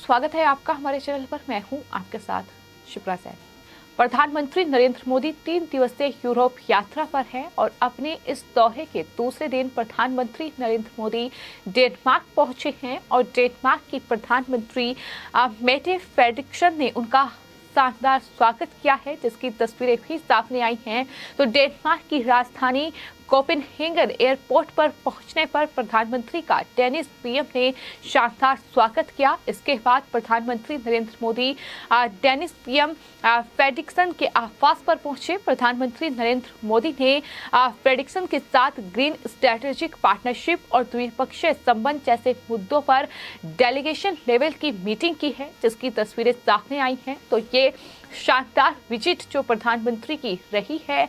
स्वागत है आपका हमारे चैनल पर। मैं हूं आपके साथ शिप्रा सैन। प्रधानमंत्री नरेंद्र मोदी 3 दिवसीय यूरोप यात्रा पर हैं और अपने इस दौरे के दूसरे दिन प्रधानमंत्री नरेंद्र मोदी डेनमार्क पहुंचे हैं और डेनमार्क की प्रधानमंत्री मेटे फ्रेडरिक्सन ने उनका शानदार स्वागत किया है, जिसकी तस्वीरें भी सामने आई हैं। तो डेनमार्क की राजधानी कोपेनहेगन एयरपोर्ट पर पहुंचने पर प्रधानमंत्री का डेनिश पीएम ने शानदार स्वागत किया। इसके बाद प्रधानमंत्री Narendra Modi Danish PM Frederiksen के आवास पर पहुंचे। प्रधानमंत्री नरेंद्र मोदी ने फ्रेडरिक्सन के साथ ग्रीन स्ट्रेटेजिक पार्टनरशिप और द्विपक्षीय संबंध जैसे मुद्दों पर डेलीगेशन लेवल की मीटिंग की है, जिसकी तस्वीरें सामने आई हैं। तो ये शानदार विजिट जो प्रधानमंत्री की रही है,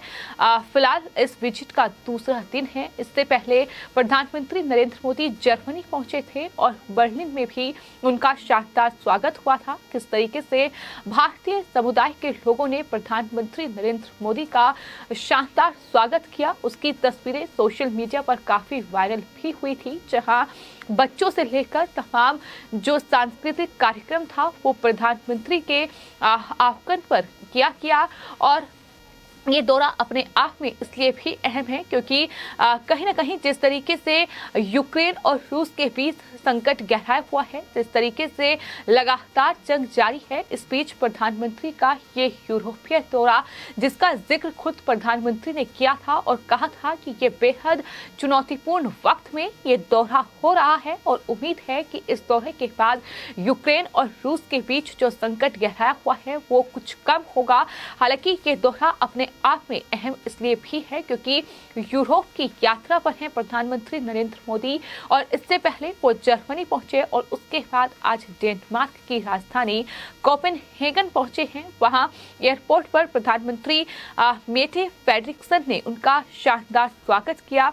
फिलहाल इस विजिट का दूसरा दिन है। इससे पहले प्रधानमंत्री नरेंद्र मोदी जर्मनी पहुंचे थे और बर्लिन में भी उनका शानदार स्वागत हुआ था। किस तरीके से भारतीय समुदाय के लोगों ने प्रधानमंत्री नरेंद्र मोदी का शानदार स्वागत किया, उसकी तस्वीरें सोशल मीडिया पर काफी वायरल भी हुई थी, जहां बच्चों से लेकर तमाम जो सांस्कृतिक कार्यक्रम था वो प्रधानमंत्री के आह्वान पर किया और ये दौरा अपने आप में इसलिए भी अहम है क्योंकि कहीं ना कहीं जिस तरीके से यूक्रेन और रूस के बीच संकट गहराया हुआ है, जिस तरीके से लगातार जंग जारी है, इस बीच प्रधानमंत्री का ये यूरोपीय दौरा, जिसका जिक्र खुद प्रधानमंत्री ने किया था और कहा था कि ये बेहद चुनौतीपूर्ण वक्त में ये दौरा हो रहा है और उम्मीद है कि इस दौरे के बाद यूक्रेन और रूस के बीच जो संकट गहराया हुआ है वो कुछ कम होगा। हालांकि ये दौरा अपने आप में अहम इसलिए भी है क्योंकि यूरोप की यात्रा पर हैं प्रधानमंत्री नरेंद्र मोदी और इससे पहले वो जर्मनी पहुंचे और उसके बाद आज डेनमार्क की राजधानी कोपेनहेगन पहुंचे हैं। वहां एयरपोर्ट पर प्रधानमंत्री मेटे फ्रेडरिक्सन ने उनका शानदार स्वागत किया।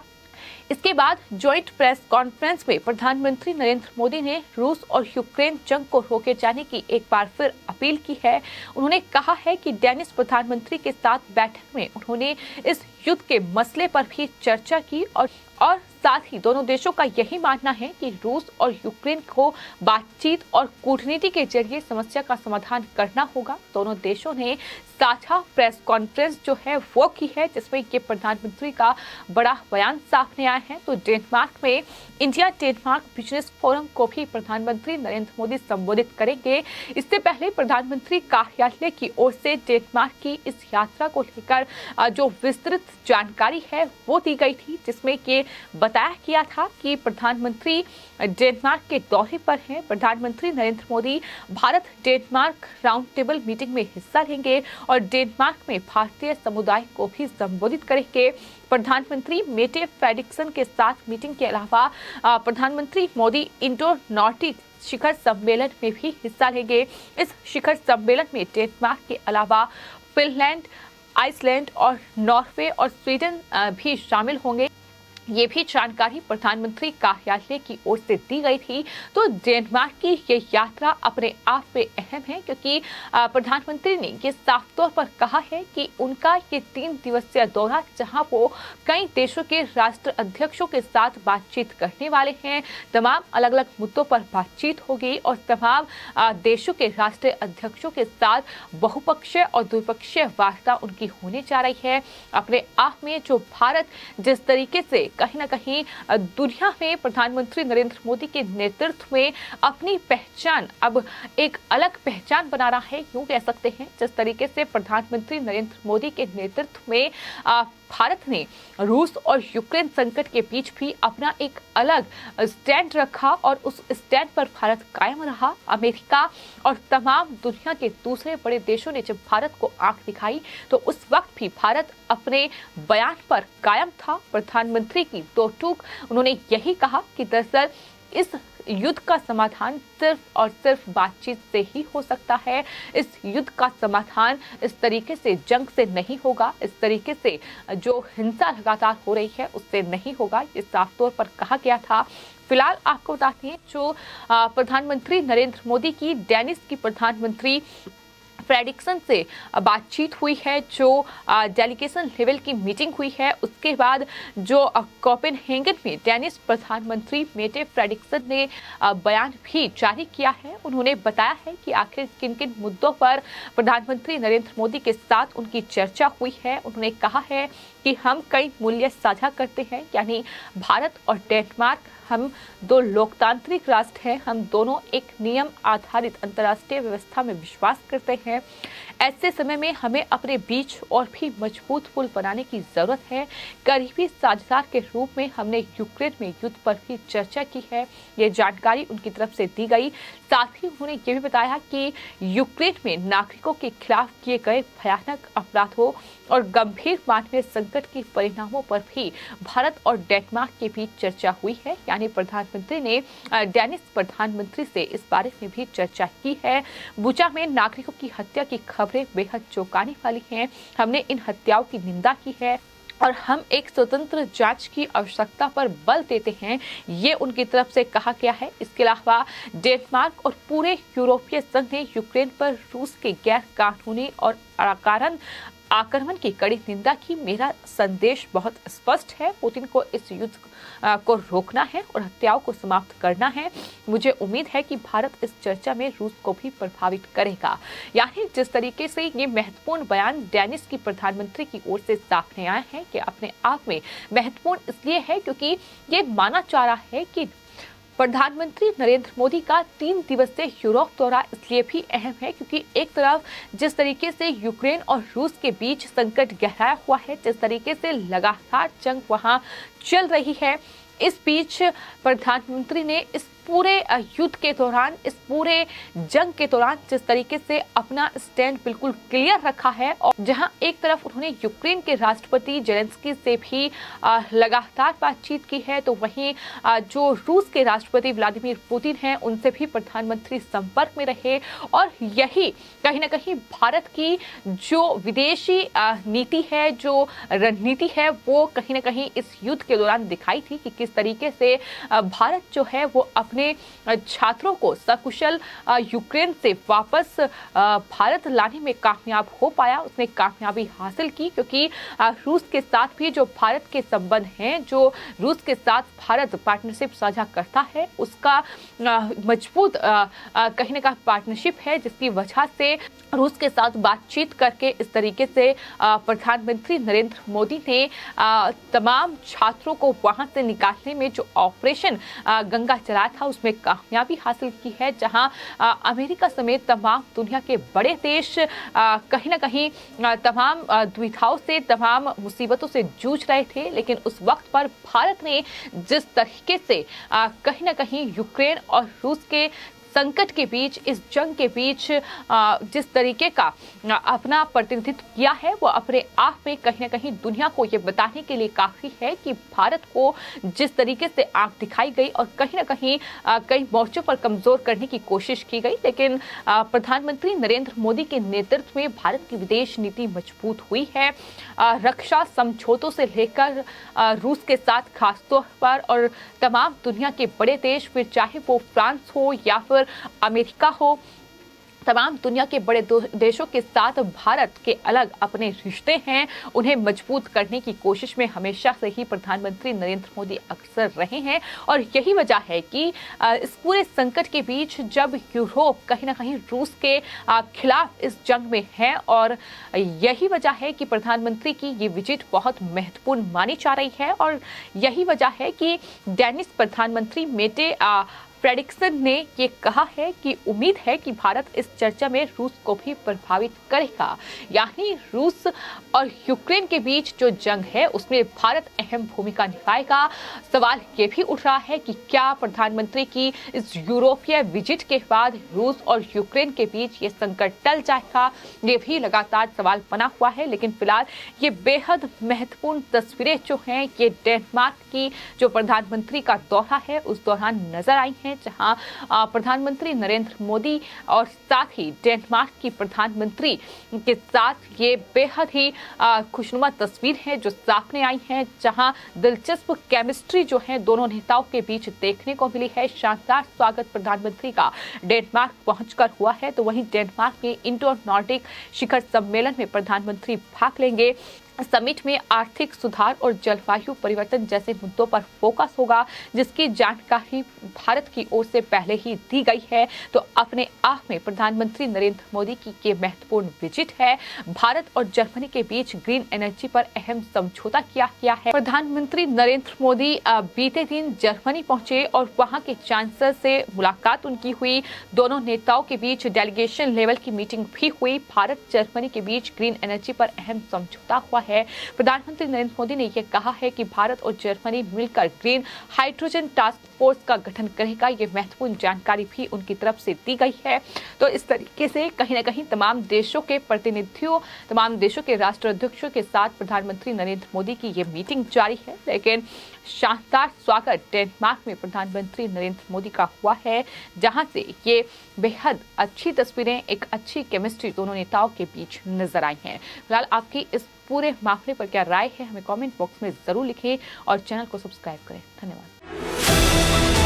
इसके बाद ज्वाइंट प्रेस कॉन्फ्रेंस में प्रधानमंत्री नरेंद्र मोदी ने रूस और यूक्रेन जंग को रोके जाने की एक बार फिर अपील की है। उन्होंने कहा है कि डेनिश प्रधानमंत्री के साथ बैठक में उन्होंने इस युद्ध के मसले पर भी चर्चा की और साथ ही दोनों देशों का यही मानना है कि रूस और यूक्रेन को बातचीत और कूटनीति के जरिए समस्या का समाधान करना होगा। दोनों देशों ने साझा प्रेस कॉन्फ्रेंस जो है वो की है, जिसमें ये प्रधानमंत्री का बड़ा बयान सामने आया है। तो डेनमार्क में इंडिया डेनमार्क बिजनेस फोरम को भी प्रधानमंत्री नरेंद्र मोदी संबोधित करेंगे। इससे पहले प्रधानमंत्री कार्यालय की ओर से डेनमार्क की इस यात्रा को लेकर जो विस्तृत जानकारी है वो दी गई थी, जिसमें ये बताया गया था कि प्रधानमंत्री डेनमार्क के दौरे पर हैं। प्रधानमंत्री Narendra Modi Bharat Denmark round table meeting में हिस्सा लेंगे और डेनमार्क में भारतीय समुदाय को भी संबोधित करेंगे। प्रधानमंत्री मेटे फ्रेडरिक्सन के साथ मीटिंग के अलावा प्रधानमंत्री मोदी इंडो नॉर्डिक शिखर सम्मेलन में भी हिस्सा लेंगे। इस शिखर सम्मेलन में डेनमार्क के अलावा फिनलैंड, आइसलैंड और नॉर्वे और स्वीडन भी शामिल होंगे। ये भी जानकारी प्रधानमंत्री कार्यालय की ओर से दी गई थी। तो डेनमार्क की ये यात्रा अपने आप में अहम है क्योंकि प्रधानमंत्री ने ये साफ तौर पर कहा है कि उनका ये 3 दिवसीय दौरा, जहां वो कई देशों के राष्ट्र अध्यक्षों के साथ बातचीत करने वाले हैं, तमाम अलग अलग मुद्दों पर बातचीत होगी और तमाम देशों के राष्ट्रीय अध्यक्षों के साथ बहुपक्षीय और द्विपक्षीय वार्ता उनकी होने जा रही है। अपने आप में जो भारत जिस तरीके से कहीं ना कहीं दुनिया में प्रधानमंत्री नरेंद्र मोदी के नेतृत्व में अपनी पहचान, अब एक अलग पहचान बना रहा है, यूं कह सकते हैं। जिस तरीके से प्रधानमंत्री नरेंद्र मोदी के नेतृत्व में भारत ने रूस और यूक्रेन संकट के बीच भी अपना एक अलग स्टैंड रखा और उस स्टैंड पर भारत कायम रहा। अमेरिका और तमाम दुनिया के दूसरे बड़े देशों ने जब भारत को आंख दिखाई तो उस वक्त भी भारत अपने बयान पर कायम था। प्रधानमंत्री की दो टूक उन्होंने यही कहा कि दरअसल इस युद्ध का समाधान सिर्फ और सिर्फ बातचीत से ही हो सकता है। इस युद्ध का समाधान इस तरीके से जंग से नहीं होगा, इस तरीके से जो हिंसा लगातार हो रही है उससे नहीं होगा, ये साफ तौर पर कहा गया था। फिलहाल आपको बताते हैं जो प्रधानमंत्री नरेंद्र मोदी की डेनिश की प्रधानमंत्री फ्रेडरिक्सन से बातचीत हुई है, जो डेलीगेशन लेवल की मीटिंग हुई है। उसके बाद जो कोपेनहेगन में डेनिश प्रधानमंत्री मेटे फ्रेडरिक्सन ने बयान भी जारी किया है। उन्होंने बताया है कि आखिर किन किन मुद्दों पर प्रधानमंत्री नरेंद्र मोदी के साथ उनकी चर्चा हुई है। उन्होंने कहा है कि हम कई मूल्य साझा करते हैं, यानी भारत और डेनमार्क हम दो लोकतांत्रिक राष्ट्र हैं। हम दोनों एक नियम आधारित अंतर्राष्ट्रीय व्यवस्था में विश्वास करते हैं। ऐसे समय में हमें अपने बीच और भी मजबूत पुल बनाने की जरूरत है। करीबी साझेदार के रूप में हमने यूक्रेन में युद्ध पर भी चर्चा की है। ये जानकारी उनकी तरफ से दी गई। साथ ही उन्होंने ये भी बताया कि यूक्रेन में नागरिकों के खिलाफ किए गए भयानक अपराधों और गंभीर मानवीय संकट के परिणामों पर भी भारत और डेनमार्क के बीच चर्चा हुई है। यानी प्रधानमंत्री ने डेनिश प्रधानमंत्री से इस बारे में भी चर्चा की है। बुचा में नागरिकों की हत्या की खबरें बेहद चौंकाने वाली हैं। हमने इन हत्याओं की निंदा की है और हम एक स्वतंत्र जांच की आवश्यकता पर बल देते हैं, ये उनकी तरफ से कहा गया है। इसके अलावा डेनमार्क और पूरे यूरोपीय संघ ने यूक्रेन पर रूस के गैर कानूनी और अकारण आक्रमण की कड़ी निंदा की। मेरा संदेश बहुत स्पष्ट है, पुतिन को इस युद्ध को रोकना है और हत्याओं को समाप्त करना है। मुझे उम्मीद है कि भारत इस चर्चा में रूस को भी प्रभावित करेगा। यानी जिस तरीके से ये महत्वपूर्ण बयान डेनिश की प्रधानमंत्री की ओर से सामने आया है कि अपने आप में महत्वपूर्ण इसलिए है क्योंकि ये माना जा रहा है कि प्रधानमंत्री नरेंद्र मोदी का 3 दिवसीय यूरोप दौरा इसलिए भी अहम है क्योंकि एक तरफ जिस तरीके से यूक्रेन और रूस के बीच संकट गहराया हुआ है, जिस तरीके से लगातार जंग वहां चल रही है, इस बीच प्रधानमंत्री ने इस पूरे युद्ध के दौरान, इस पूरे जंग के दौरान जिस तरीके से अपना स्टैंड बिल्कुल क्लियर रखा है और जहां एक तरफ उन्होंने यूक्रेन के राष्ट्रपति जेलेंस्की से भी लगातार बातचीत की है, तो वहीं जो रूस के राष्ट्रपति व्लादिमीर पुतिन हैं उनसे भी प्रधानमंत्री संपर्क में रहे। और यही कहीं ना कहीं भारत की जो विदेशी नीति है, जो रणनीति है, वो कहीं ना कहीं इस युद्ध के दौरान दिखाई थी कि किस तरीके से भारत जो है वो अपने छात्रों को सकुशल यूक्रेन से वापस भारत लाने में कामयाब हो पाया। उसने कामयाबी हासिल की क्योंकि रूस के साथ भी जो भारत के संबंध हैं, जो रूस के साथ भारत पार्टनरशिप साझा करता है, उसका मजबूत कहीं ना कहीं पार्टनरशिप है, जिसकी वजह से रूस के साथ बातचीत करके इस तरीके से प्रधानमंत्री नरेंद्र मोदी ने तमाम छात्रों को वहां से निकालने में जो ऑपरेशन गंगा चलाया था उसमें कामयाबी हासिल की है। जहां अमेरिका समेत तमाम दुनिया के बड़े देश कहीं ना कहीं तमाम दुविधाओं से, तमाम मुसीबतों से जूझ रहे थे, लेकिन उस वक्त पर भारत ने जिस तरीके से कहीं ना कहीं यूक्रेन और रूस के संकट के बीच, इस जंग के बीच जिस तरीके का अपना प्रतिनिधित्व किया है, वो अपने आप में कहीं ना कहीं दुनिया को ये बताने के लिए काफी है कि भारत को जिस तरीके से आंख दिखाई गई और कहीं ना कहीं कई मोर्चों पर कमजोर करने की कोशिश की गई, लेकिन प्रधानमंत्री नरेंद्र मोदी के नेतृत्व में भारत की विदेश नीति मजबूत हुई है। रक्षा समझौतों से लेकर रूस के साथ खासतौर पर और तमाम दुनिया के बड़े देश, फिर चाहे वो फ्रांस हो या फिर अमेरिका हो, तमाम दुनिया के बड़े देशों के साथ भारत के अलग अपने रिश्ते हैं, उन्हें मजबूत करने की कोशिश में हमेशा से ही प्रधानमंत्री नरेंद्र मोदी अक्सर रहे हैं। और यही वजह है कि इस पूरे संकट के बीच जब यूरोप कहीं ना कहीं रूस के खिलाफ इस जंग में है, और यही वजह है कि प्रधानमंत्री की ये विजिट बहुत महत्वपूर्ण मानी जा रही है। और यही वजह है कि डेनिश प्रधानमंत्री मेटे फ्रेडरिक्सन ने ये कहा है कि उम्मीद है कि भारत इस चर्चा में रूस को भी प्रभावित करेगा। यानी रूस और यूक्रेन के बीच जो जंग है उसमें भारत अहम भूमिका निभाएगा। सवाल ये भी उठ रहा है कि क्या प्रधानमंत्री की इस यूरोपीय विजिट के बाद रूस और यूक्रेन के बीच ये संकट टल जाएगा, ये भी लगातार सवाल बना हुआ है। लेकिन फिलहाल ये बेहद महत्वपूर्ण तस्वीरें जो हैं, ये डेनमार्क की जो प्रधानमंत्री का दौरा है उस दौरान नजर आई हैं। हैं, जहां प्रधानमंत्री नरेंद्र मोदी और साथ ही डेनमार्क की प्रधानमंत्री के साथ ये बेहद ही खुशनुमा तस्वीर है जो सामने आई है, जहां दिलचस्प केमिस्ट्री जो है दोनों नेताओं के बीच देखने को मिली है। शानदार स्वागत प्रधानमंत्री का डेनमार्क पहुंचकर हुआ है। तो वहीं डेनमार्क में इंडो नॉर्डिक शिखर सम्मेलन में प्रधानमंत्री भाग लेंगे। समिट में आर्थिक सुधार और जलवायु परिवर्तन जैसे मुद्दों पर फोकस होगा, जिसकी जानकारी भारत की ओर से पहले ही दी गई है। तो अपने आप में प्रधानमंत्री नरेंद्र मोदी की ये महत्वपूर्ण विजिट है। भारत और जर्मनी के बीच ग्रीन एनर्जी पर अहम समझौता किया गया है। प्रधानमंत्री नरेंद्र मोदी बीते दिन जर्मनी पहुंचे और वहां के चांसलर से मुलाकात उनकी हुई। दोनों नेताओं के बीच डेलीगेशन लेवल की मीटिंग भी हुई। भारत जर्मनी के बीच ग्रीन एनर्जी पर अहम समझौता हुआ है। प्रधानमंत्री नरेंद्र मोदी ने यह कहा है कि भारत और जर्मनी मिलकर ग्रीन हाइड्रोजन टास्क फोर्स का गठन करेगा। यह महत्वपूर्ण जानकारी भी उनकी तरफ से दी गई है। तो इस तरीके से कहीं न कहीं तमाम देशों के प्रतिनिधियों, तमाम देशों के राष्ट्राध्यक्षों के साथ प्रधानमंत्री नरेंद्र मोदी की यह मीटिंग जारी है। लेकिन शानदार स्वागत डेनमार्क में प्रधानमंत्री नरेंद्र मोदी का हुआ है, जहां से ये बेहद अच्छी तस्वीरें, एक अच्छी केमिस्ट्री दोनों नेताओं के बीच नजर आई हैं। फिलहाल आपकी इस पूरे मामले पर क्या राय है, हमें कमेंट बॉक्स में जरूर लिखें और चैनल को सब्सक्राइब करें। धन्यवाद।